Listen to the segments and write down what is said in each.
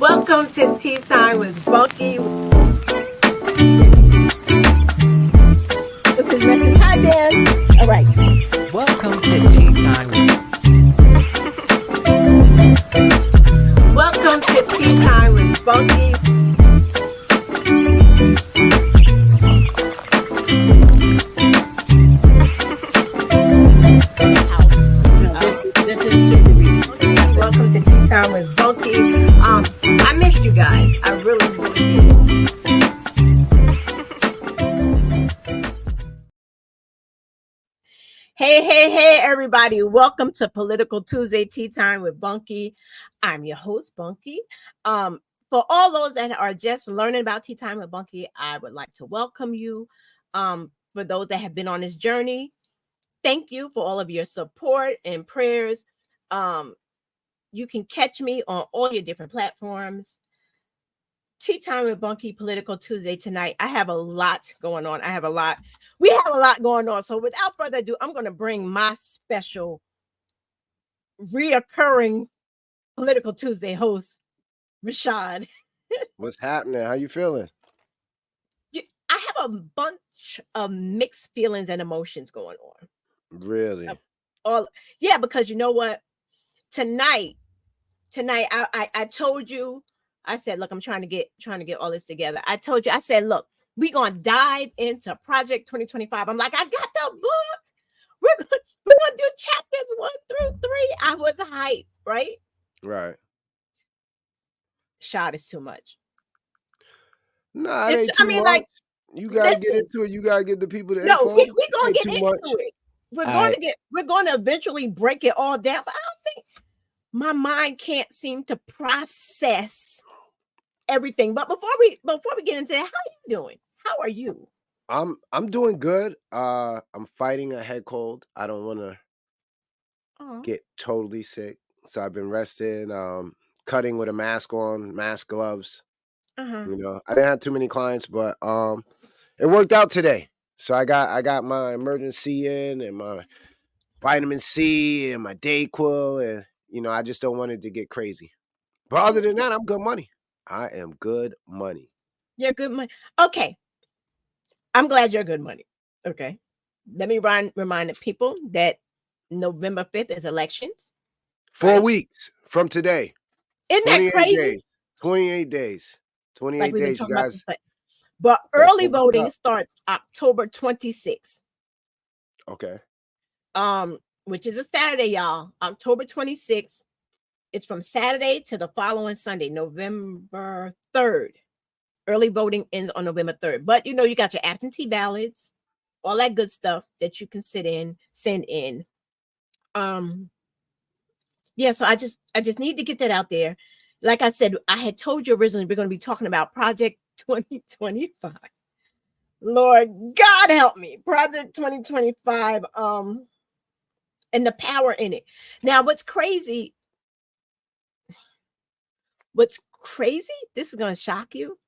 Welcome to Tea Time with Bunky. This is Message. Hi, Dan. All right. Welcome to Tea Time with Welcome to Tea Time with Bunky. This is super recent. Welcome to Tea Time with Bunky. I missed you guys. I really did. Hey, everybody. Welcome to Political Tuesday Tea Time with Bunky. I'm your host, Bunky. For all those that are just learning about Tea Time with Bunky, I would like to welcome you. For those that have been on this journey, thank you for all of your support and prayers. You can catch me on all your different platforms. Tea Time with Bunky, Political Tuesday tonight. I have a lot going on. We have a lot going on. So without further ado, I'm going to bring my special reoccurring Political Tuesday host, Rashad. What's happening? How you feeling? I have a bunch of mixed feelings and emotions going on. Really? Yeah, because you know what? Tonight, I told you, I said, look, I'm trying to get all this together. I told you, I said, look, we're going to dive into Project 2025. I'm like, I got the book. We're going to do chapters 1 through 3. I was hyped, right? Right. Shot is too much. Nah, it ain't too much. Like, you gotta get into it. You gotta get the people the info. No, we're gonna get into it. We're going to eventually break it all down, but I don't think my mind can't seem to process everything. But before we get into that, how are you doing? How are you? I'm doing good. I'm fighting a head cold. I don't want to get totally sick, so I've been resting. Cutting with a mask on, mask, gloves. You know, I didn't have too many clients, but it worked out today. So I got my emergency in and my vitamin C and my Dayquil, and you know, I just don't want it to get crazy. But other than that, I'm good money. I am good money. You're good money. Okay. I'm glad you're good money. Okay. Let me remind the people that November 5th is elections. 4 weeks from today. Isn't that crazy? Days. 28 days. 28 days, you guys. But early voting starts October 26th. Okay. Which is a Saturday, y'all. October 26th. It's from Saturday to the following Sunday, November 3rd. Early voting ends on November 3rd. But you know, you got your absentee ballots, all that good stuff that you can send in. Yeah, so I just need to get that out there. Like I said, I had told you originally we're going to be talking about Project 2025. Lord God help me. Project 2025 and the power in it. Now, what's crazy, this is going to shock you.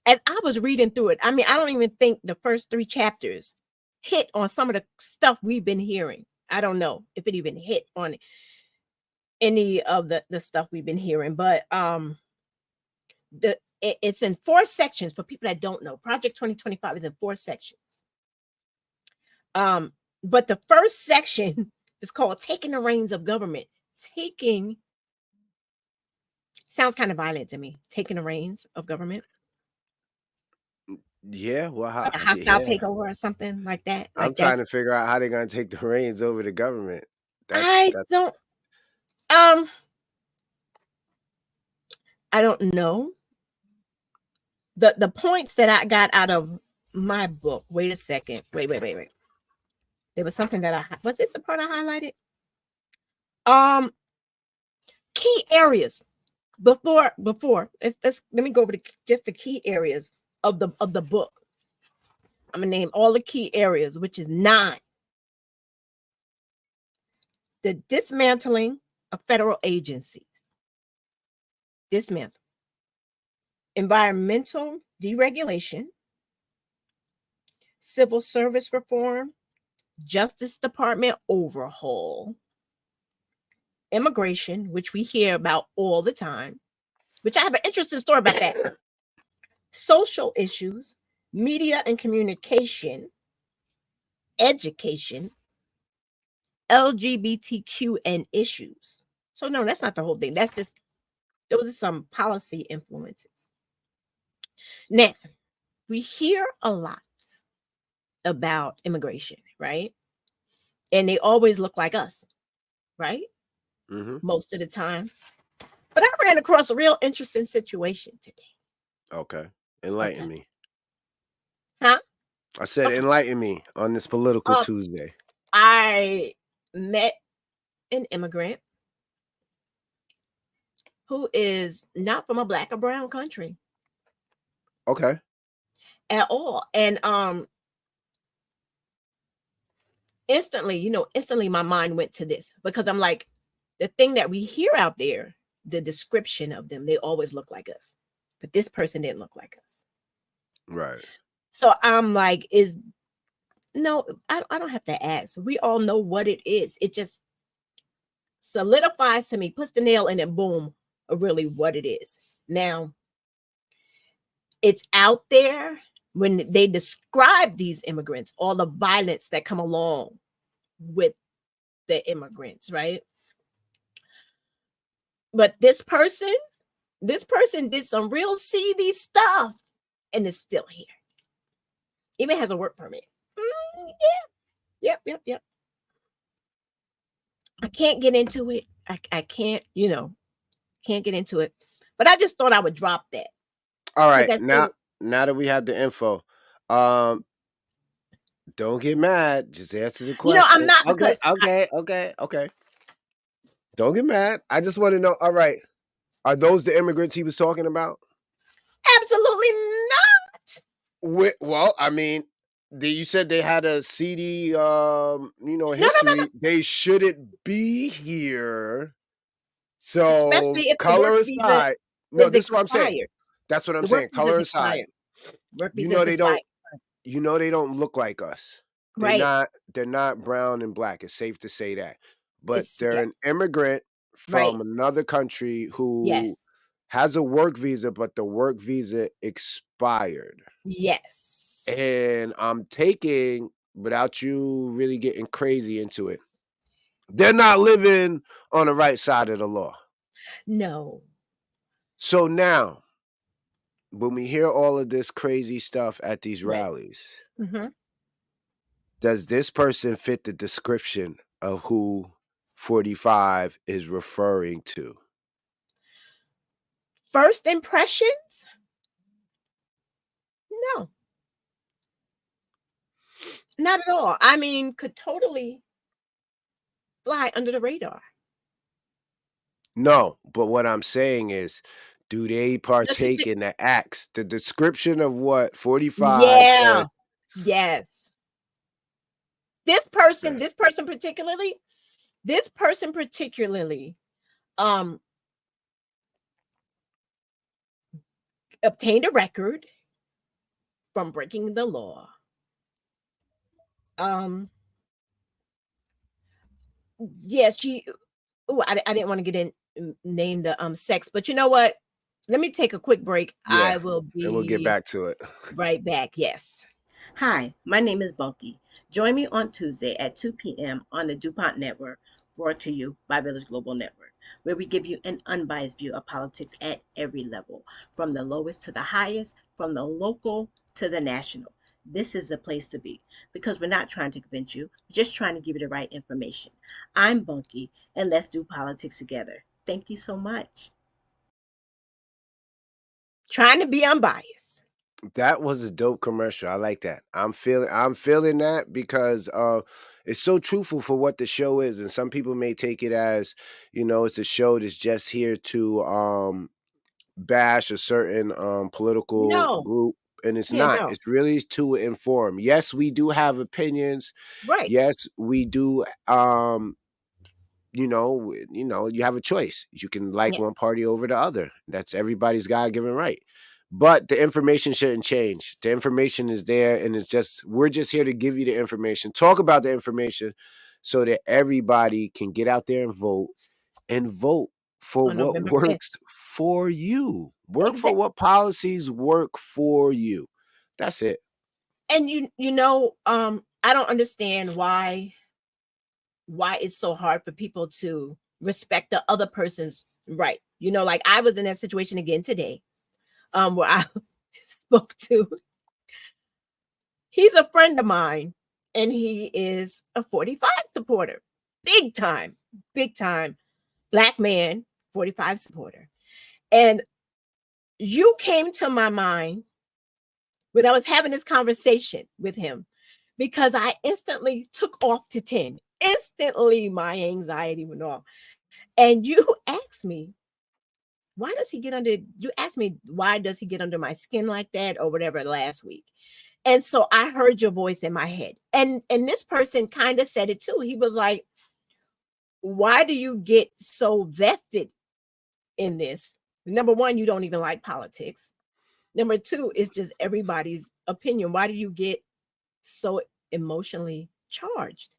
As I was reading through it, I mean, I don't even think the first 3 chapters hit on some of the stuff we've been hearing. I don't know if it even hit on any of the stuff we've been hearing, but it's in 4 sections. For people that don't know, Project 2025 is in 4 sections. But the first section is called Taking the Reins of Government. Sounds kind of violent to me. Taking the reins of government. Yeah, well, like a hostile takeover or something like that. I'm trying to figure out how they're gonna take the reins over the government. I don't know. The points that I got out of my book. Wait a second. Wait. There was something that was this the part I highlighted? Key areas. Before let me go over just the key areas of the book. I'm gonna name all the key areas, which is 9. The dismantling of federal agencies. Environmental deregulation, civil service reform, Justice Department overhaul, immigration, which we hear about all the time, which I have an interesting story about that. Social issues, media and communication, education, LGBTQ and issues. So no, that's not the whole thing. That's just those are some policy influences. Now, we hear a lot about immigration, right? And they always look like us, right? Mm-hmm. Most of the time. But I ran across a real interesting situation today. Okay. Enlighten me. Huh? I said Okay. enlighten me on this political Tuesday. I met an immigrant who is not from a black or brown country. Okay. At all. And instantly my mind went to this because I'm like, the thing that we hear out there, the description of them, they always look like us. But this person didn't look like us. Right. So I'm like, no, I don't have to ask. We all know what it is. It just solidifies to me, puts the nail in it, boom, really what it is. Now, it's out there when they describe these immigrants, all the violence that come along with the immigrants, right? But this person did some real seedy stuff and is still here. Even has a work permit. Yeah. Yep. I can't get into it. I can't, can't get into it. But I just thought I would drop that. All right. Now that we have the info, don't get mad. Just answer the question. I'm not because Okay. Don't get mad. I just want to know. All right. Are those the immigrants he was talking about? Absolutely not. Well, I mean, you said they had a seedy, history. No. They shouldn't be here. So, especially if the color work aside, visa this is is what I'm saying. expired. That's what I'm The saying. work visa Color is aside, expired. Work visa is expired. they don't look like us. Right. They're not brown and black. It's safe to say that. But they're Yeah. an immigrant Right. from another country who Yes. has a work visa, but the work visa expired. Yes. And I'm taking, without you really getting crazy into it, they're not living on the right side of the law. No. So now, when we hear all of this crazy stuff at these rallies, does this person fit the description of who 45 is referring to? First impressions? No. Not at all. I mean, could totally fly under the radar. No, but what I'm saying is, do they partake in the acts? The description of what 45 said. Yes. This person particularly, obtained a record from breaking the law. Yes, I didn't want to get in name the sex, but you know what? Let me take a quick break. Yeah, I will be and we'll get back to it. Right back. Yes. Hi, my name is Bunky. Join me on Tuesday at 2 p.m. on the DuPont Network, brought to you by Village Global Network, where we give you an unbiased view of politics at every level, from the lowest to the highest, from the local to the national. This is the place to be because we're not trying to convince you, we're just trying to give you the right information. I'm Bunky, and let's do politics together. Thank you so much. Trying to be unbiased. That was a dope commercial. I like that. I'm feeling that because it's so truthful for what the show is. And some people may take it as, it's a show that's just here to bash a certain political group. And it's not. It's really to inform. Yes, we do have opinions. Right. Yes, we do you have a choice. You can like one party over the other. That's everybody's God-given right. But the information shouldn't change. The information is there, and we're just here to give you the information, talk about the information so that everybody can get out there and vote and vote for on what November 5th. works for you. Work for Exactly. what policies work for you. That's it. And I don't understand why it's so hard for people to respect the other person's right. Like I was in that situation again today, where I spoke to. He's a friend of mine, and he is a 45 supporter, big time, black man, 45 supporter, and you came to my mind when I was having this conversation with him, because I instantly took off to 10. Instantly, my anxiety went off. And you asked me, you asked me, why does he get under my skin like that or whatever last week? And so I heard your voice in my head. And this person kind of said it too. He was like, why do you get so vested in this? Number one, you don't even like politics. Number two, it's just everybody's opinion. Why do you get so emotionally charged?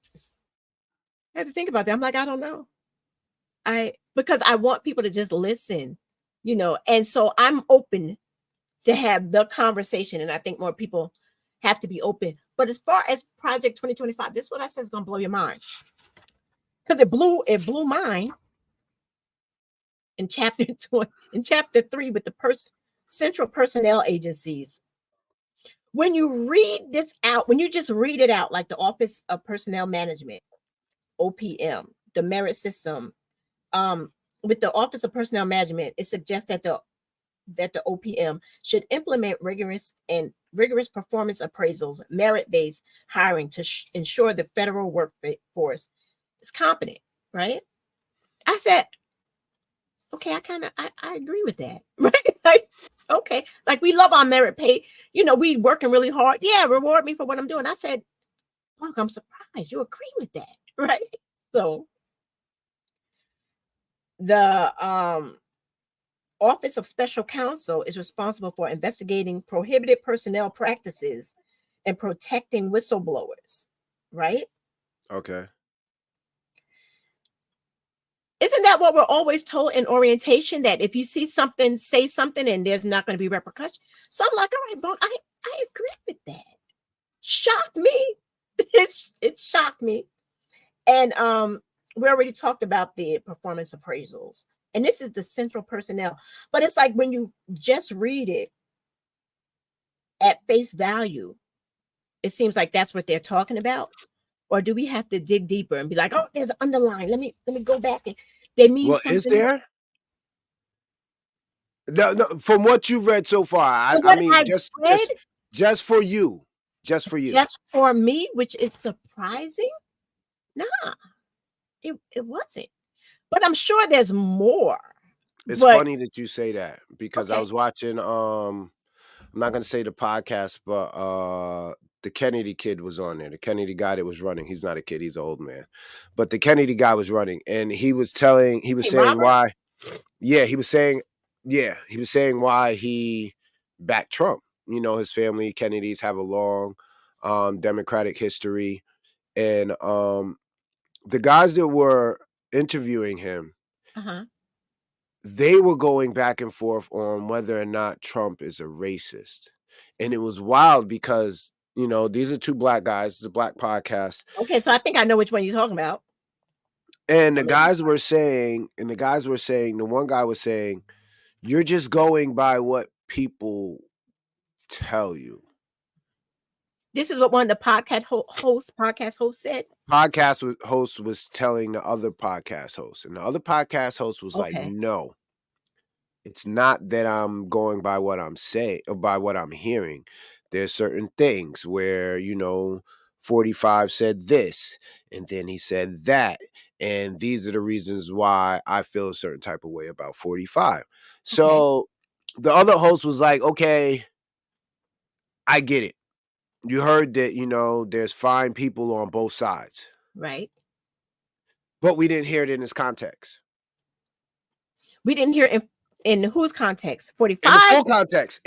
I had to think about that. I'm like, I don't know. Because I want people to just listen, and so I'm open to have the conversation. And I think more people have to be open. But as far as Project 2025, this is what I said is gonna blow your mind. Because it blew mine in chapter 3 with the central personnel agencies. When you read this out, when you just read it out, like the Office of Personnel Management, OPM, the merit system, with the Office of Personnel Management, it suggests that the OPM should implement rigorous performance appraisals, merit-based hiring to ensure the federal workforce is competent, right? I said, okay, I agree with that, right? Like, okay, like we love our merit pay. We working really hard. Yeah, reward me for what I'm doing. I said, look, I'm surprised you agree with that, right? So the Office of Special Counsel is responsible for investigating prohibited personnel practices and protecting whistleblowers, right? Okay. Isn't that what we're always told in orientation, that if you see something, say something, and there's not going to be repercussions? So I'm like, all right, Bone, I agree with that. Shocked me. It shocked me. And we already talked about the performance appraisals. And this is the central personnel. But it's like when you just read it at face value, it seems like that's what they're talking about. Or do we have to dig deeper and be like, oh, there's an underline. Let me go back, and they mean Well, is something. there? No, from what you've read so far, I, But I what mean, I read, just for you, just for you. just for me, which is surprising, nah, it wasn't. But I'm sure there's more. It's But funny that you say that because I okay, was watching. I'm not gonna say the podcast, but the Kennedy kid was on there. The Kennedy guy that was running. He's not a kid. He's an old man, but the Kennedy guy was running, and he was hey saying Robert, why. Yeah, he was saying why he backed Trump. His family Kennedys have a long Democratic history, and the guys that were interviewing him, uh-huh. they were going back and forth on whether or not Trump is a racist. And it was wild because, these are two black guys. It's a black podcast. Okay, so I think I know which one you're talking about. And Or maybe the one guy was saying, you're just going by what people tell you. this is what one of the podcast hosts said. Host was telling the other podcast host, and the other podcast host was like, Okay, no, it's not that I'm going by what I'm saying or by what I'm hearing. There's certain things where, 45 said this and then he said that. And these are the reasons why I feel a certain type of way about 45. okay, So the other host was like, okay, I get it. You heard that, there's fine people on both sides, right. but we didn't hear it in this context. We didn't hear in whose context? 45? In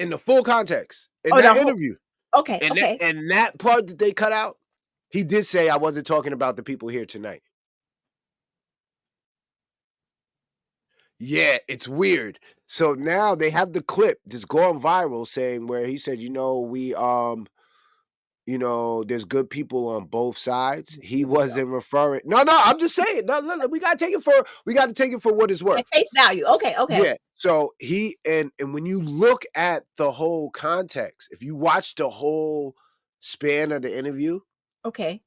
the full context, in Oh, the that whole. interview. Okay, And okay. that part that they cut out, he did say I wasn't talking about the people here tonight. Yeah, it's weird. So now they have the clip that's going viral saying where he said, there's good people on both sides. He Here we go. wasn't referring. No, I'm just saying. No, we gotta take it for what it's worth. At face value. Okay. Yeah. So he and when you look at the whole context, if you watch the whole span of the interview, Okay.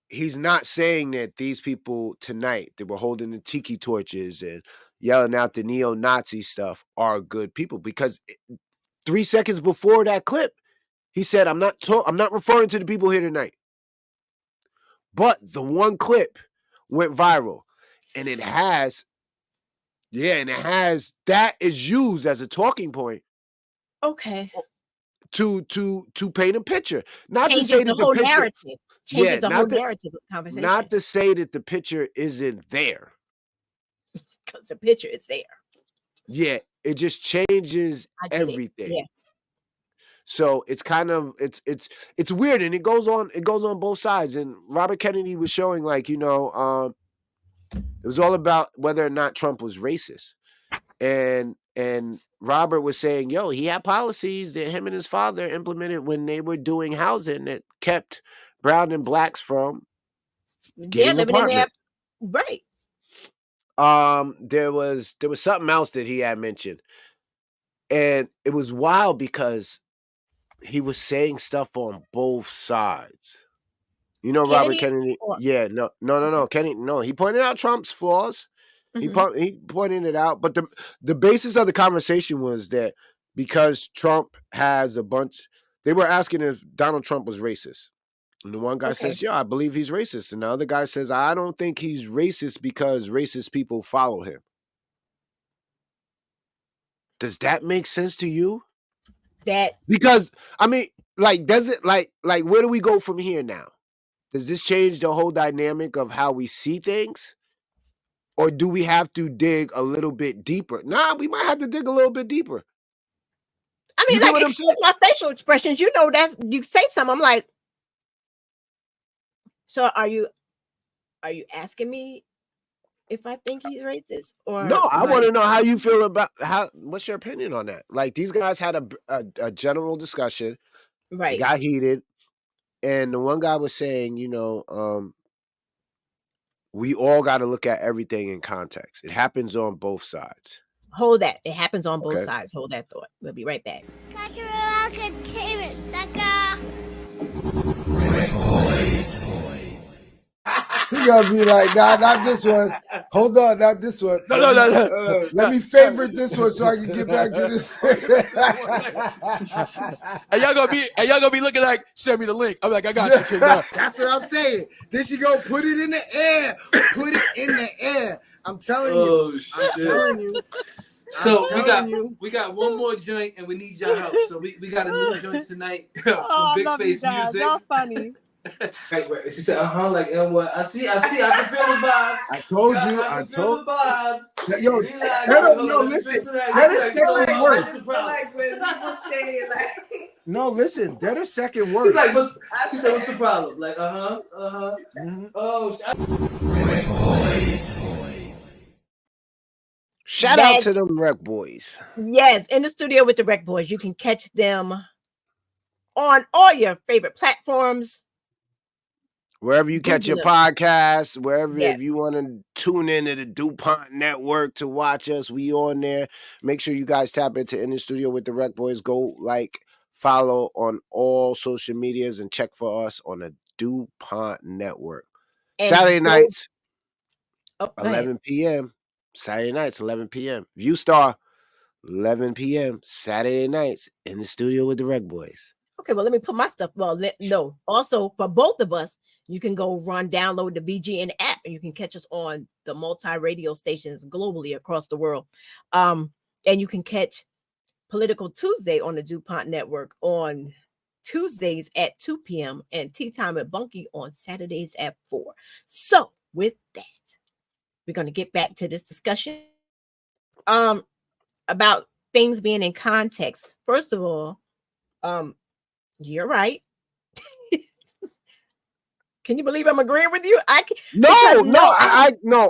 he's not saying that these people tonight that were holding the tiki torches and yelling out the neo-Nazi stuff are good people, because 3 seconds before that clip, he said, I'm not referring to the people here tonight. But the one clip went viral, and it has that is used as a talking point. Okay. To paint a picture, not Changes to say the that the whole picture, narrative. Changes the whole narrative of the not conversation. to say that the picture isn't there. Because the picture is there. Yeah, it just changes everything. Yeah. So it's kind of it's weird, and it goes on both sides. And Robert Kennedy was showing, like, it was all about whether or not Trump was racist. And Robert was saying, he had policies that him and his father implemented when they were doing housing that kept brown and blacks from getting apartments. Right. There was something else that he had mentioned, and it was wild because he was saying stuff on both sides. Robert Kennedy. Yeah, no. Kennedy, no. He pointed out Trump's flaws. Mm-hmm. He pointed it out, but the basis of the conversation was that because Trump has a bunch, they were asking if Donald Trump was racist. And the one guy says, I believe he's racist. And the other guy says, I don't think he's racist because racist people follow him. Does that make sense to you? Because, I mean, does it, where do we go from here now? Does this change the whole dynamic of how we see things? Or do we have to dig a little bit deeper? Nah, we might have to dig a little bit deeper. I mean, excuse my facial expressions. You say something, I'm like, so are you asking me if I think he's racist? Or no, I want to know how you feel about what's your opinion on that? Like, these guys had a general discussion. Right. It got heated. And the one guy was saying, we all got to look at everything in context. It happens on both sides. Hold that. It happens on both sides. Hold that thought. We'll be right back. He gonna be like, nah, not this one. Hold on, not this one. No. Let me favorite this one so I can get back to this. And y'all gonna be looking like, send me the link. I'm like, I got you, kid. That's what I'm saying. Then she go put it in the air. Put it in the air. I'm telling you. I'm telling you. So we got one more joint, and we need your help. So we got a new joint tonight from Big Face Music. Y'all funny. Right. She said, like, and what? I see. I can feel the vibes. I told you. I feel the vibes. Yo, listen. That is second word. Like when people say it, like. No, listen. That is second word. She said, what's the problem? Like, Mm-hmm. Oh, Shout out to them Rec Boys. Yes, in the studio with the Rec Boys. You can catch them on all your favorite platforms. Wherever you catch your podcasts, if you want to tune into the DuPont Network to watch us, we on there. Make sure you guys tap into In the Studio with the Rec Boys. Go follow on all social medias, and check for us on the DuPont Network. And Saturday nights, 11 p.m. Saturday nights, 11 p.m. Viewstar, 11 p.m. Saturday nights, In the Studio with the Rec Boys. Okay, well, let me put my stuff. Well, no. Also, for both of us, you can download the BGN app, and you can catch us on the multi-radio stations globally across the world. And you can catch Political Tuesday on the DuPont Network on Tuesdays at 2 p.m. and Tea Time with Bunky on Saturdays at 4. So, with that, we're going to get back to this discussion about things being in context. First of all, you're right. Can you believe I'm agreeing with you? I can,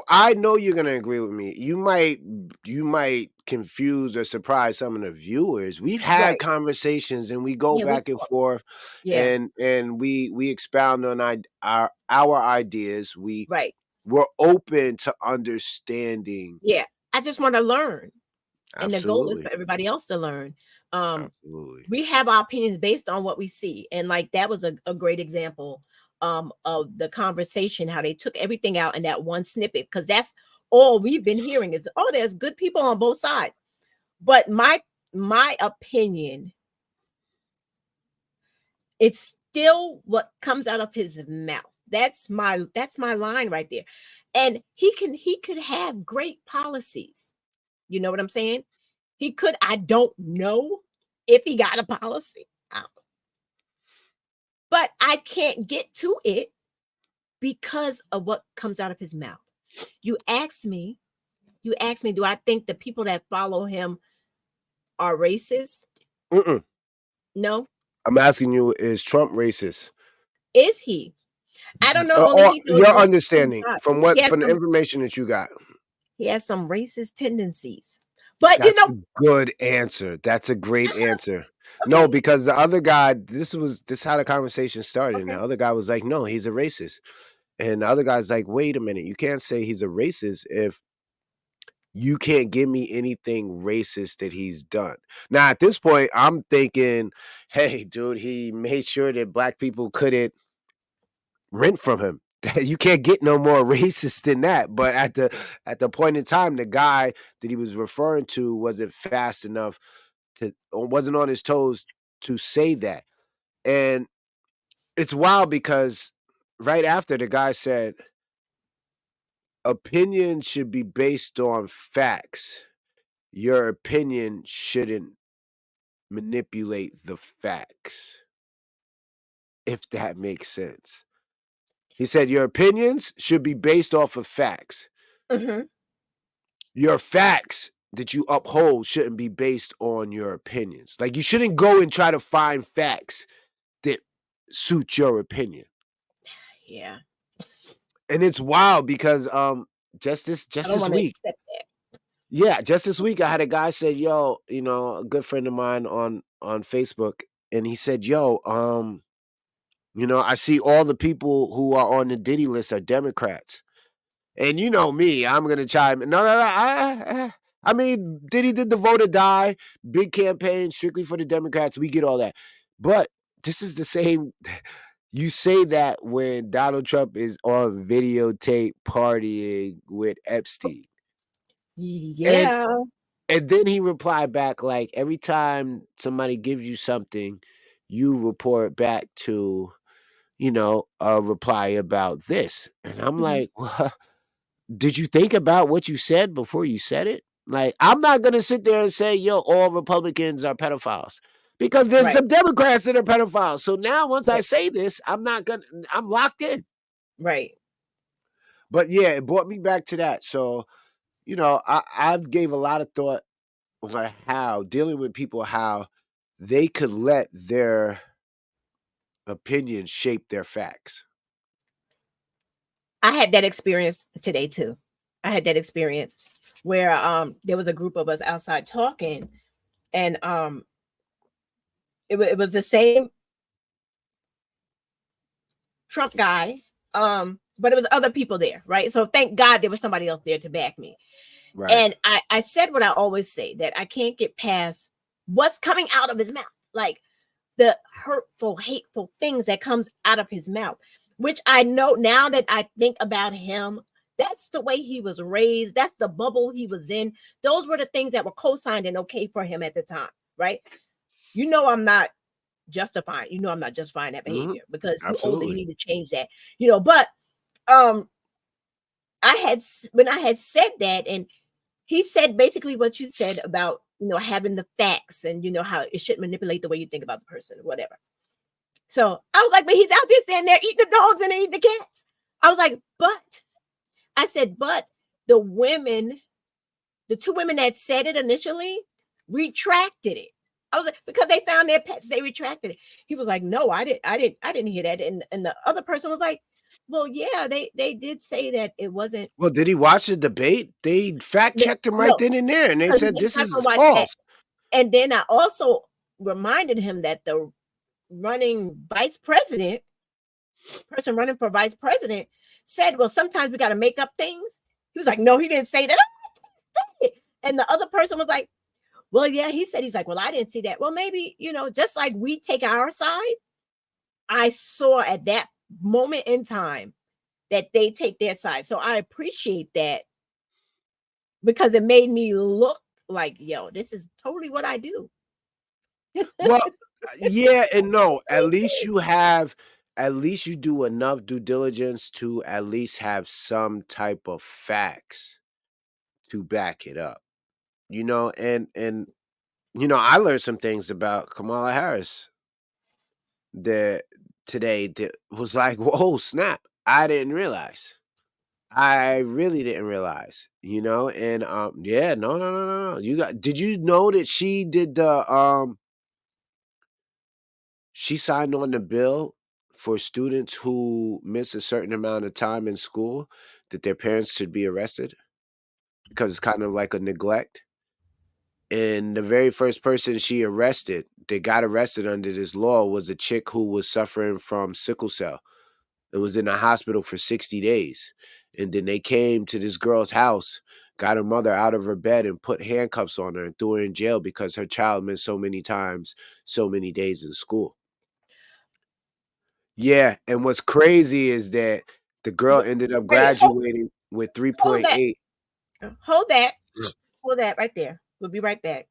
I know you're gonna agree with me. You might confuse or surprise some of the viewers. We've had conversations and we go back and forth, and we expound on our ideas. We're open to understanding. Yeah, I just want to learn, and the goal is Absolutely. for everybody else to learn. Absolutely. We have our opinions based on what we see, and like that was a great example of the conversation, how they took everything out in that one snippet, because that's all we've been hearing is, oh, there's good people on both sides. But my opinion, it's still what comes out of his mouth. That's my line right there. And he could have great policies. You know what I'm saying? He could. I don't know if he got a policy. But I can't get to it because of what comes out of his mouth. You ask me, do I think the people that follow him are racist? No. I'm asking you, is Trump racist? Is he? I don't know. Only he knows your understanding from the information that you got. He has some racist tendencies. But that's a good answer. That's a great answer. Okay. No, because the other guy, this is how the conversation started. Okay. And the other guy was like, no, he's a racist. And the other guy's like, wait a minute, you can't say he's a racist if you can't give me anything racist that he's done. Now, at this point, I'm thinking, hey, dude, he made sure that black people couldn't rent from him. You can't get no more racist than that. But at the point in time, the guy that he was referring to wasn't fast enough wasn't on his toes to say that. And it's wild because right after, the guy said, opinion should be based on facts. Your opinion shouldn't manipulate the facts. If that makes sense. He said, your opinions should be based off of facts. Mm-hmm. Your facts that you uphold shouldn't be based on your opinions. Like, you shouldn't go and try to find facts that suit your opinion. Yeah. And it's wild because just this week. Yeah, just this week I had a guy say, yo, a good friend of mine on Facebook, and he said, yo, I see all the people who are on the Diddy list are Democrats. And you know me, I'm going to chime in. No. I mean, Diddy did the vote or die, big campaign, strictly for the Democrats. We get all that. But this is the same. You say that when Donald Trump is on videotape partying with Epstein. Yeah. And then he replied back, like, every time somebody gives you something, you report back to, a reply about this. And I'm like, well, did you think about what you said before you said it? Like, I'm not going to sit there and say, yo, all Republicans are pedophiles, because there's some Democrats that are pedophiles. So now once I say this, I'm locked in. Right. But yeah, it brought me back to that. So, I've gave a lot of thought on how dealing with people, how they could let their opinion shape their facts. I had that experience today too. I had that experience where there was a group of us outside talking, and it was the same Trump guy, but it was other people there, right? So thank God there was somebody else there to back me. Right. And I said what I always say, that I can't get past what's coming out of his mouth, like the hurtful, hateful things that comes out of his mouth, which I know now that I think about him, that's the way he was raised. That's the bubble he was in. Those were the things that were co-signed and okay for him at the time, right? I'm not justifying, I'm not justifying that behavior, because you older, you need to change that, but when I had said that, and he said basically what you said about, having the facts and, how it shouldn't manipulate the way you think about the person or whatever. So I was like, but he's out there standing there eating the dogs and eating the cats. I was like, but the two women that said it initially retracted it. I was like, because they found their pets, they retracted it. He was like, no, I didn't hear that. And the other person was like, Well, yeah, they did say that it wasn't. Well, did he watch the debate? They fact checked him right No, then and there, and they because he said was this not is gonna watch that. false. And then I also reminded him that the person running for vice president said, well, sometimes we got to make up things. He was like, no, he didn't say that. Say it. And the other person was like, well, yeah, he said, he's like, well, I didn't see that. Well, maybe, just like we take our side, I saw at that moment in time that they take their side. So I appreciate that because it made me look like, yo, this is totally what I do. Well, yeah and no. At least you do enough due diligence to at least have some type of facts to back it up. And I learned some things about Kamala Harris that today that was like, whoa, snap. I didn't realize. I really didn't realize, and yeah, no. Did you know that she signed on the bill for students who miss a certain amount of time in school that their parents should be arrested because it's kind of like a neglect. And the very first person they got arrested under this law was a chick who was suffering from sickle cell and was in the hospital for 60 days. And then they came to this girl's house, got her mother out of her bed and put handcuffs on her and threw her in jail because her child missed so many times, so many days in school. Yeah, and what's crazy is that the girl ended up Wait, graduating with hold that. 3.8. Hold that right there. We'll be right back.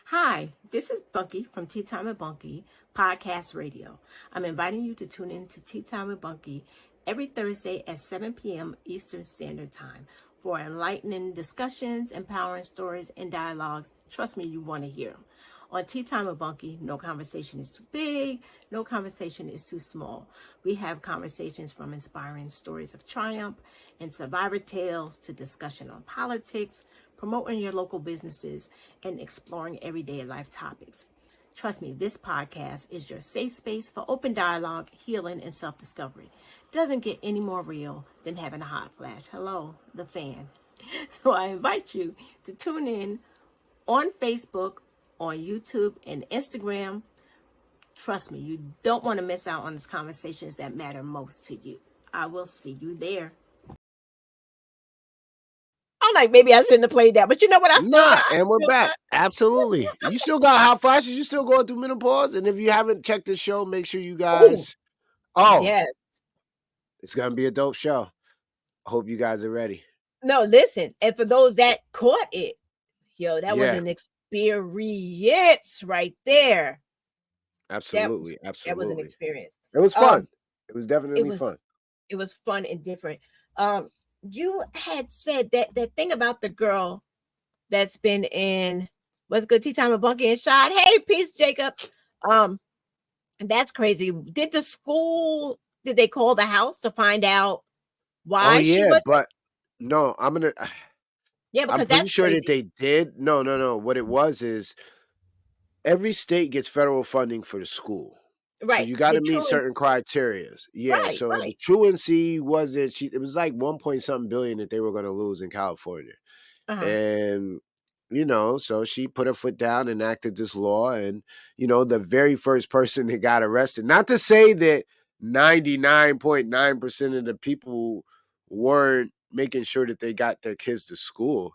Hi, this is Bunky from Tea Time with Bunky Podcast Radio. I'm inviting you to tune in to Tea Time with Bunky every Thursday at 7 p.m. Eastern Standard Time for enlightening discussions, empowering stories, and dialogues. Trust me, you want to hear them. On Tea Time with Bunky, no conversation is too big, no conversation is too small. We have conversations from inspiring stories of triumph and survivor tales to discussion on politics, promoting your local businesses, and exploring everyday life topics. Trust me, this podcast is your safe space for open dialogue, healing, and self-discovery. Doesn't get any more real than having a hot flash. Hello, the fan. So I invite you to tune in on Facebook, on YouTube, and Instagram. Trust me, you don't want to miss out on these conversations that matter most to you. I will see you there. I'm like, maybe I shouldn't have played that, but you know what? I still got. And we're back. Absolutely. You still got hot flashes. You still going through menopause. And if you haven't checked the show, make sure you guys. Yes. It's going to be a dope show. I hope you guys are ready. No, listen. And for those that caught it, yo, that was an experience right there. Absolutely. That was an experience. It was fun. It was definitely fun. It was fun and different. You had said that thing about the girl that's been in What's Good Tea Time with Bunky and Shad. Hey, peace, Jacob. That's crazy. Did they call the house to find out why she was? But no, because I'm pretty sure crazy. that they did. No. What it was is every state gets federal funding for the school. Right. So you got to meet certain criteria. Yeah. Right, so the truancy wasn't. It was like 1 point something billion that they were going to lose in California, and so she put her foot down and enacted this law, and the very first person that got arrested. Not to say that 99.9% of the people weren't making sure that they got their kids to school.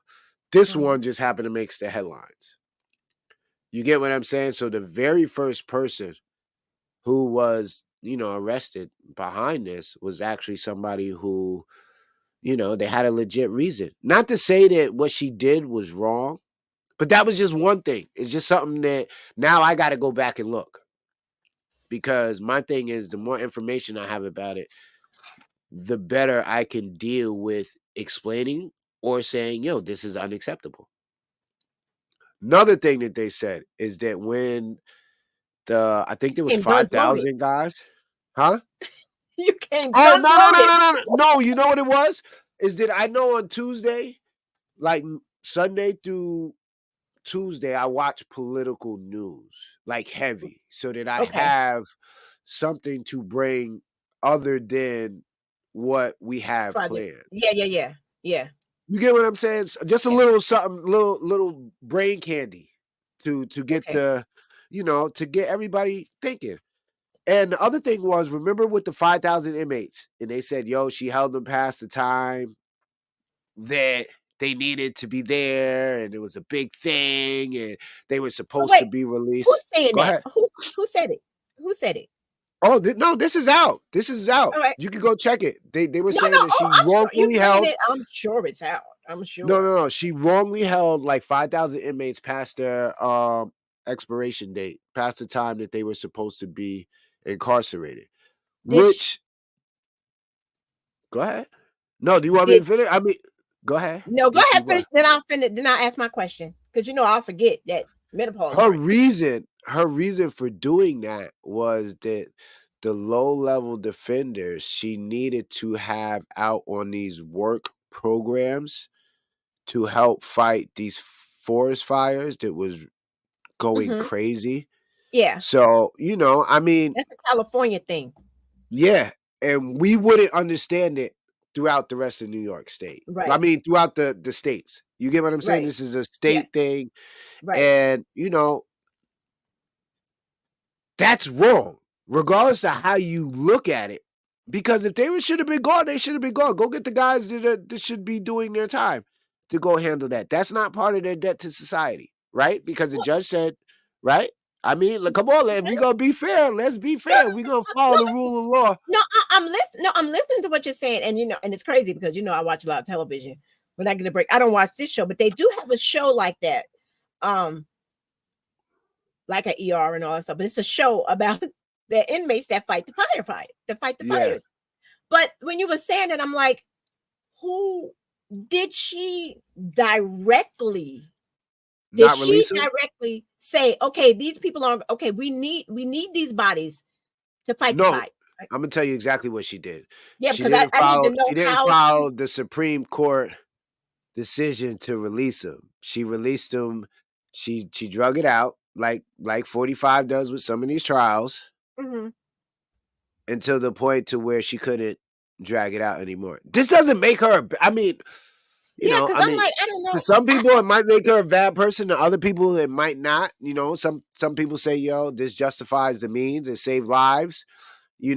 This one just happened to make the headlines. You get what I'm saying? So the very first person who was, arrested behind this was actually somebody who, they had a legit reason. Not to say that what she did was wrong, but that was just one thing. It's just something that now I got to go back and look. Because my thing is, the more information I have about it, the better I can deal with explaining or saying, yo, this is unacceptable. Another thing that they said is that when I think there was 5,000 guys. Huh? You came. No. You know what it was? Is that I know on Tuesday, like Sunday through Tuesday, I watch political news, like heavy, so that I have something to bring other than what we have Project. planned. Yeah. You get what I'm saying? Just a Yeah. little something, little brain candy to get Okay. to get everybody thinking. And the other thing was, remember with the 5,000 inmates, and they said, yo, she held them past the time that they needed to be there, and it was a big thing, and they were But supposed to wait, be released. who's saying Go that? ahead. Who said it? Who said it? Oh, no, this is out. This is out. All right. You can go check it. They were No. saying that Oh, she I'm sure you wrongfully saying held. it. I'm sure it's out. I'm sure. No. She wrongly held like 5,000 inmates past their expiration date, past the time that they were supposed to be incarcerated. Did she, Which, go ahead. No, do you want me did to finish? I mean, go ahead. no? Go Did she ahead, finish. what? Then I'll finish. Then I'll ask my question because I'll forget that menopause. Her Right. reason for doing that was that the low level defenders she needed to have out on these work programs to help fight these forest fires that was going Mm-hmm. crazy. Yeah, So, I mean, that's a California thing. yeah, and we wouldn't understand it throughout the rest of New York State. I Right. mean, throughout the states. You get what I'm saying? Right. This is a Yeah. state thing, Right. and that's wrong, regardless of how you look at it. Because if they should have been gone, they should have been gone. Go get the guys that should be doing their time to go handle that. That's not part of their debt to society, right? Because the Well, judge said, right? I mean, come on, if we're gonna be fair, let's be no, fair. We're gonna follow the rule of law. no, I'm listening. No, I'm listening to what you're saying, and and it's crazy because I watch a lot of television. When I get a break, I don't watch this show, but they do have a show like that, um, like an ER and all that stuff. But it's a show about the inmates that fight that fight the Yeah, fires. But when you were saying it, I'm like, who did she directly? Did not she release them. directly say, okay, these people are okay? We need these bodies to fight the No, fight. Right? I'm gonna tell you exactly what she did. Yeah, She because didn't I need follow. to know She didn't how she's follow the Supreme Court decision to release him. She released him. She drug it out like 45 does with some of these trials Mhm. until the point to where she couldn't drag it out anymore. This doesn't make her. I mean, Yeah, because I I'm mean, like, I don't to know. some people it might make her a bad person. To other people it might not. Some people say, "Yo, this justifies the means. It saved lives." They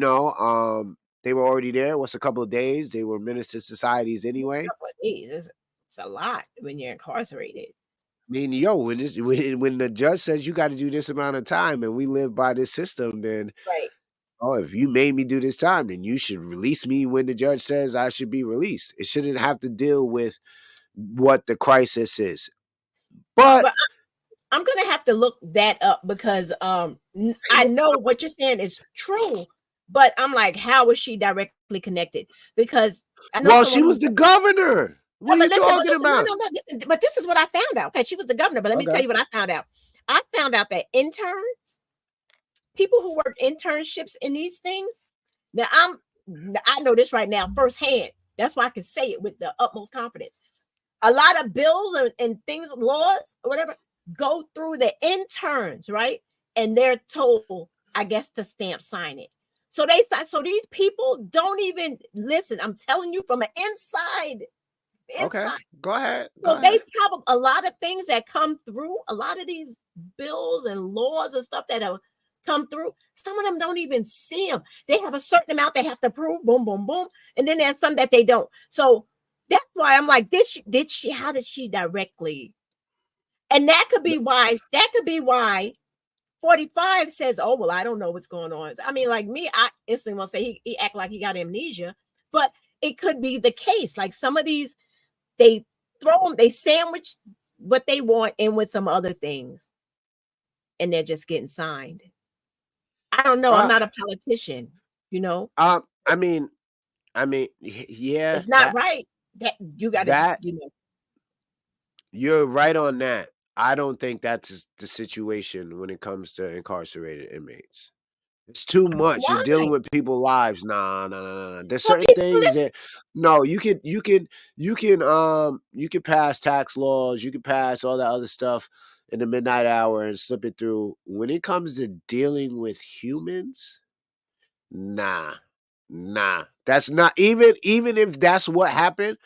were already there. What's a couple of days? They were menace to societies It's a anyway. couple of days. It's a lot when you're incarcerated. I mean, yo, when the judge says you got to do this amount of time, and we live by this system, then Right. if you made me do this time, then you should release me when the judge says I should be released. It shouldn't have to deal with what the crisis is. But But I'm gonna have to look that up because I know what you're saying is true, but I'm like, how is she directly connected? Because I know well, she someone was who's the governor. no, What are you but talking listen, no, about? no, no. This is what I found out. Okay, she was the governor, but let me tell Okay. you what I found out. I found out that interns, people who work internships in these things. Now I know this right now firsthand. That's why I can say it with the utmost confidence. A lot of bills and things, laws, or whatever, go through the interns, right? And they're told, I guess, to stamp sign it. So these people don't even listen. I'm telling you from the inside. Okay. Inside. Go ahead. Go So they ahead. probably a lot of things that come through, a lot of these bills and laws and stuff that have come through. Some of them don't even see them. They have a certain amount they have to prove, boom, boom, boom, and then there's some that they don't. So that's why I'm like, did she? How did she directly? And that could be why. That could be why 45 says, "Oh well, I don't know what's going on." I mean, like me, I instantly want to say he act like he got amnesia, but it could be the case. Like some of these they they sandwich what they want in with some other things, and they're just getting signed. I don't know. I'm Uh, not a politician, you know. I mean, yeah, It's not right that you got to, that you're right on that. I don't think that's the situation when it comes to incarcerated inmates. It's too much. You're why? dealing with people's lives. Nah, nah, nah, nah, nah. There's Well, certain people things listen. that no, you can pass tax laws, you can pass all that other stuff in the midnight hour and slip it through. When it comes to dealing with humans, nah. Nah, that's not even if that's what happened.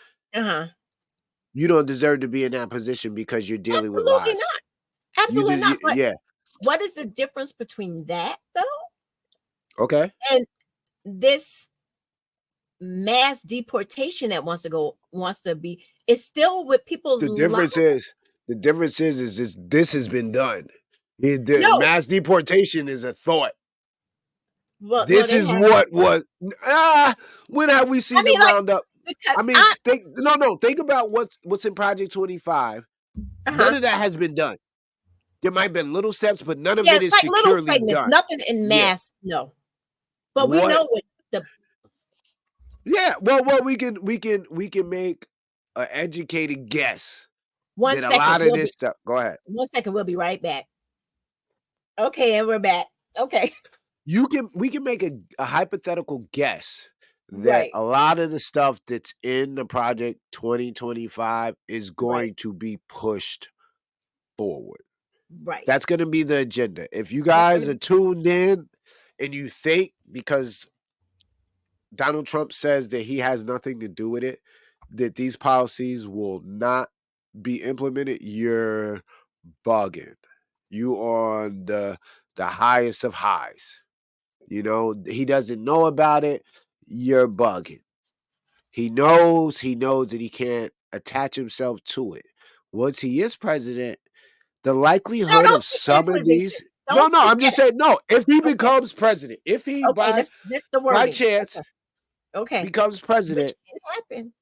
You don't deserve to be in that position because you're dealing with Absolutely lives. not. Absolutely not. But Yeah. what is the difference between that though Okay. and this mass deportation that wants to be? It's still with people's The lives. difference is this has been done. No, Mass deportation is a thought. well, no, This they is have. what was. When have we seen I mean, them like, round up? because I mean, think about what's in Project 25. None of that has been done. There might have been little steps, but none of yeah, it it's is like little securely segments, done. nothing in Yeah. mass. No, but we What? know what the. Yeah. Well, we can make an educated guess that a lot of this stuff. Go ahead. 1 second, we'll be right back. Okay, and we're back. Okay. We can make a hypothetical guess that Right. a lot of the stuff that's in the Project 2025 is going to be pushed forward. Right. That's going to be the agenda. If you guys are tuned in and you think because Donald Trump says that he has nothing to do with it, that these policies will not be implemented, you're bugging. You on the highest of highs. You know, he doesn't know about it. You're bugging. He knows that he can't attach himself to it. Once he is president, the No, likelihood don't of speak that some of prediction. these. No, Don't no, speak I'm just that. saying, no, if he Okay. becomes president, if he Okay, that's the by wording. chance Okay. becomes Which president, can happen.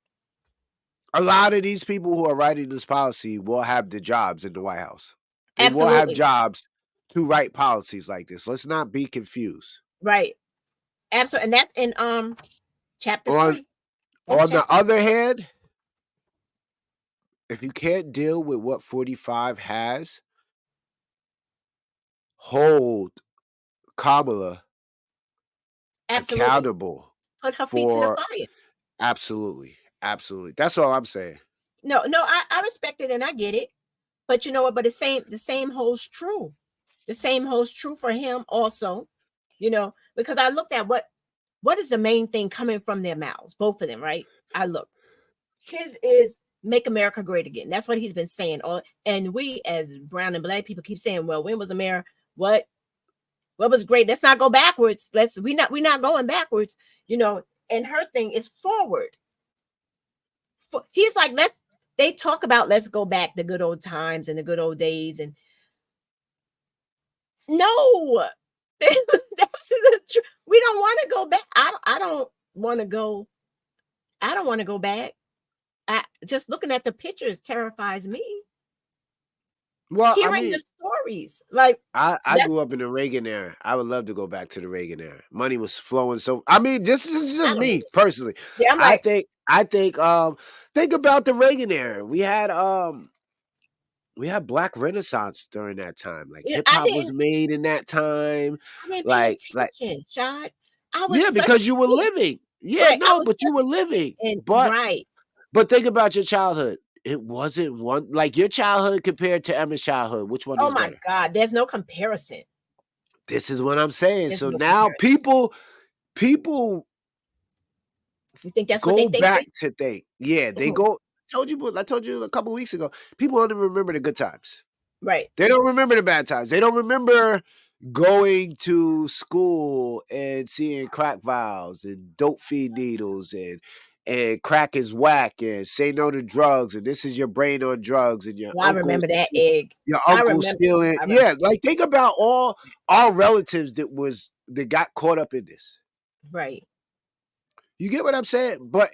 a lot of these people who are writing this policy will have the jobs in the White House. They will have Absolutely. jobs to write policies like this. Let's not be confused. Right. Absolutely. And that's in chapter 3. On the other hand, if you can't deal with what 45 has, hold Kamala accountable. Put her feet to the fire. Absolutely. That's all I'm saying. No, I respect it and I get it. But you know what? But the same holds true. The same holds true for him also. You know, because I looked at what is the main thing coming from their mouths, both of them, right? I look. His is make America great again. That's what he's been saying. And we as brown and black people keep saying, well, when was America what was great? Let's not go backwards. We're not going backwards, you know. And her thing is forward. He's like, they talk about let's go back the good old times and the good old days. And no, that's the truth. We don't want to go back. I don't want to go. I don't want to go back. Just looking at the pictures terrifies me. Well, hearing the stories, like I grew up in the Reagan era. I would love to go back to the Reagan era. Money was flowing. So I mean, this is just me personally. Yeah, I'm like, I think about the Reagan era. We had Black Renaissance during that time. Like hip hop was made in that time. I didn't pay attention, Shad. I was because you were living. Yeah, right, no, but you were living. But think about your childhood. It wasn't one like your childhood compared to Emma's childhood. Which one is better? Oh my God, there's no comparison. This is what I'm saying. So now people you think that's go what they back to think. Yeah, they go. I told you a couple of weeks ago. People only remember the good times. Right. They don't remember the bad times. They don't remember going to school and seeing crack vials and dope feed needles and crack is whack and say no to drugs and this is your brain on drugs and your I remember that egg. Your uncle stealing. Yeah, like think about all our relatives that got caught up in this. Right. You get what I'm saying? But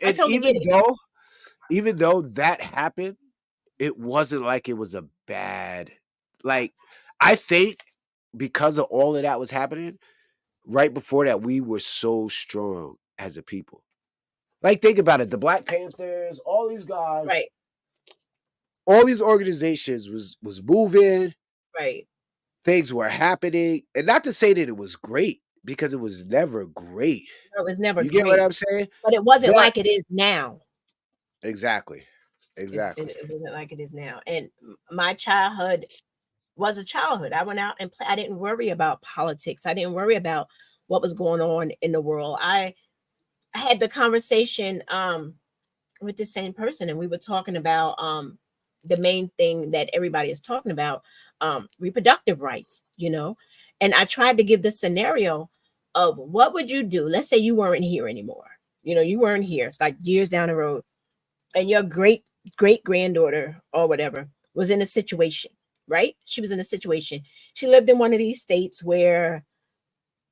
even though that happened, it wasn't like it was a bad. Like I think because of all of that was happening, right before that we were so strong as a people. Like, think about it. The Black Panthers, all these guys, right? All these organizations was moving, right? Things were happening, and not to say that it was great because it was never great. No, it was never. You get what I'm saying? But it wasn't like it is now. Exactly. It wasn't like it is now. And my childhood was a childhood. I went out and played. I didn't worry about politics. I didn't worry about what was going on in the world. I had the conversation with the same person, and we were talking about the main thing that everybody is talking about, reproductive rights, you know. And I tried to give the scenario of what would you do? Let's say you weren't here anymore. You know, you weren't here. It's like years down the road, and your great granddaughter or whatever was in a situation, right? She was in a situation. She lived in one of these states where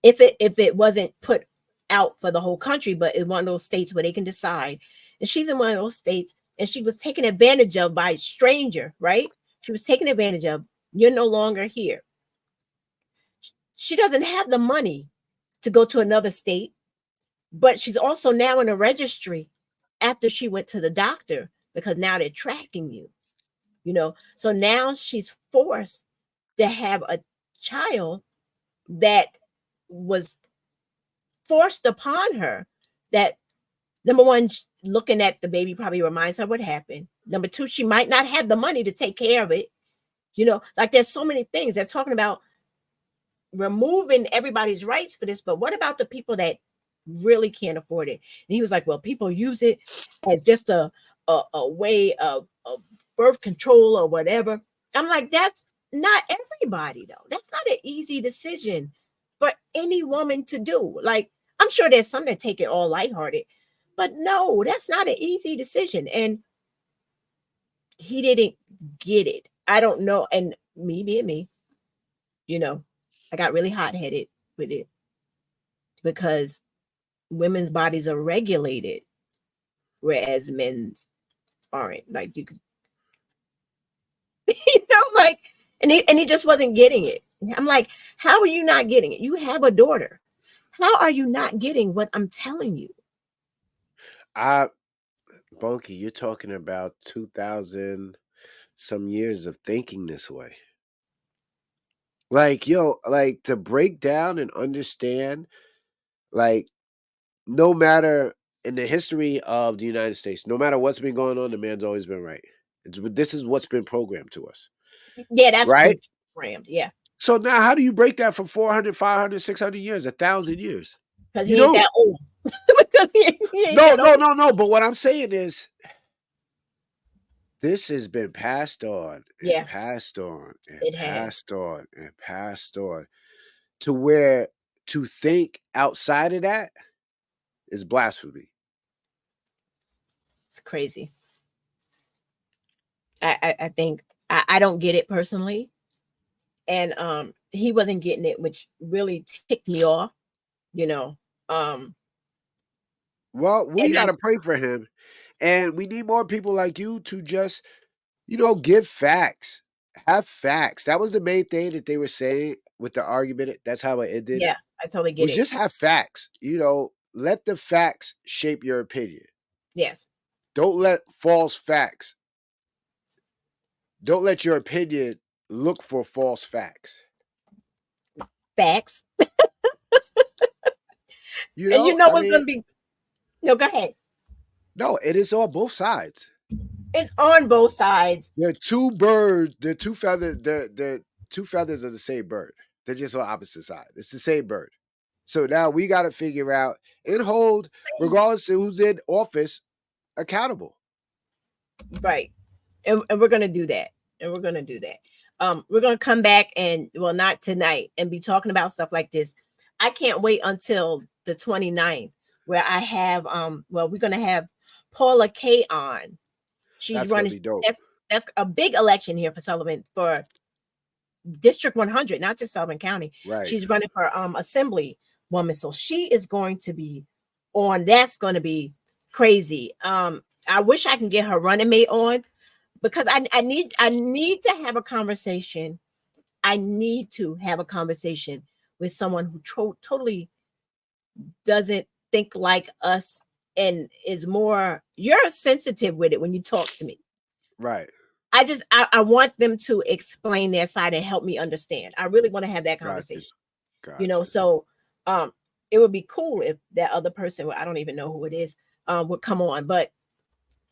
if it wasn't put out for the whole country, but in one of those states where they can decide. And she's in one of those states, and she was taken advantage of by a stranger, right? She was taken advantage of. You're no longer here. She doesn't have the money to go to another state, but she's also now in a registry after she went to the doctor because now they're tracking you, you know. So now she's forced to have a child that was forced upon her. That, number one, looking at the baby probably reminds her what happened. Number two, she might not have the money to take care of it. You know, like there's so many things. They're talking about removing everybody's rights for this, but what about the people that really can't afford it? And he was like, well, people use it as just a way of birth control or whatever. I'm like, that's not everybody though. That's not an easy decision for any woman to do. Like, I'm sure there's some that take it all lighthearted, but no, that's not an easy decision. And he didn't get it. I don't know. And me being me, you know, I got really hot-headed with it because women's bodies are regulated, whereas men's aren't. Like you could, you know, like, and he just wasn't getting it. I'm like, how are you not getting it? You have a daughter. How are you not getting what I'm telling you? Bunky, you're talking about 2,000 some years of thinking this way. Like, yo, like to break down and understand, like, no matter in the history of the United States, no matter what's been going on, the man's always been right. This is what's been programmed to us. Yeah, that's right? programmed. Yeah. So now how do you break that from 400, 500, 600 years, 1,000 years? Because he ain't that old. Because he ain't no, that no, old. no, no. But what I'm saying is, this has been passed on and passed on and passed on and passed on to where to think outside of that is blasphemy. It's crazy. I think I don't get it personally. And he wasn't getting it, which really ticked me off, you know. Well, we got to pray for him. And we need more people like you to just, you know, give facts. Have facts. That was the main thing that they were saying with the argument. That's how it ended. Yeah, I totally get it. Just have facts. You know, let the facts shape your opinion. Yes. Don't let false facts. Don't let your opinion look for false facts. Facts. You know, and you know what's going to be. No, go ahead. No, it is on both sides. It's on both sides. They're two birds. They're two feathers. The two feathers of the same bird. They're just on opposite sides. It's the same bird. So now we got to figure out and hold, regardless of who's in office, accountable. Right. And we're going to do that. And we're going to do that. We're going to come back and, well, not tonight, and be talking about stuff like this. I can't wait until the 29th where I have, we're going to have Paula Kay on. She's running. That's a big election here for Sullivan, for District 100, not just Sullivan County. Right. She's running for assembly woman. So she is going to be on. That's going to be crazy. I wish I can get her running mate on, because I need to have a conversation. I need to have a conversation with someone who totally doesn't think like us and is more, you're sensitive with it when you talk to me. Right. I want them to explain their side and help me understand. I really want to have that conversation. Gotcha. You know, so it would be cool if that other person, I don't even know who it is, would come on. But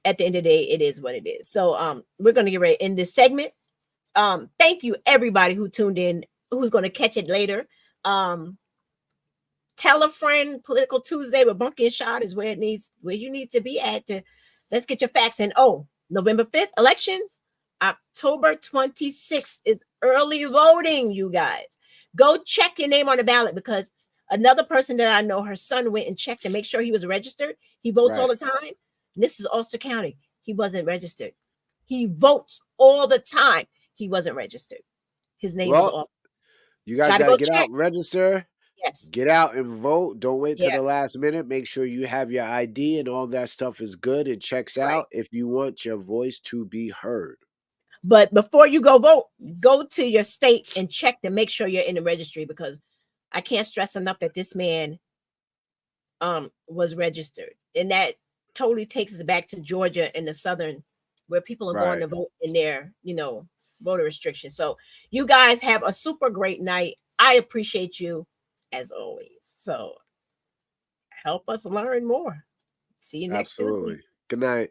at the end of the day, it is what it is. So we're going to get ready in this segment. Thank you, everybody who tuned in, who's going to catch it later. Tell a friend. Political Tuesday with Bunky and Shot is where you need to be at. Let's get your facts in. Oh, November 5th, elections. October 26th is early voting, you guys. Go check your name on the ballot, because another person that I know, her son went and checked to make sure he was registered. He votes all the time. This is Ulster County. He wasn't registered. He votes all the time. He wasn't registered. His name was off. You guys got to get out and register. Yes. Get out and vote. Don't wait till the last minute. Make sure you have your ID and all that stuff is good and checks out if you want your voice to be heard. But before you go vote, go to your state and check to make sure you're in the registry, because I can't stress enough that this man was registered. And that totally takes us back to Georgia and the southern, where people are going to vote in their, voter restrictions. So you guys have a super great night. I appreciate you as always. So help us learn more. See you next Tuesday. Good night.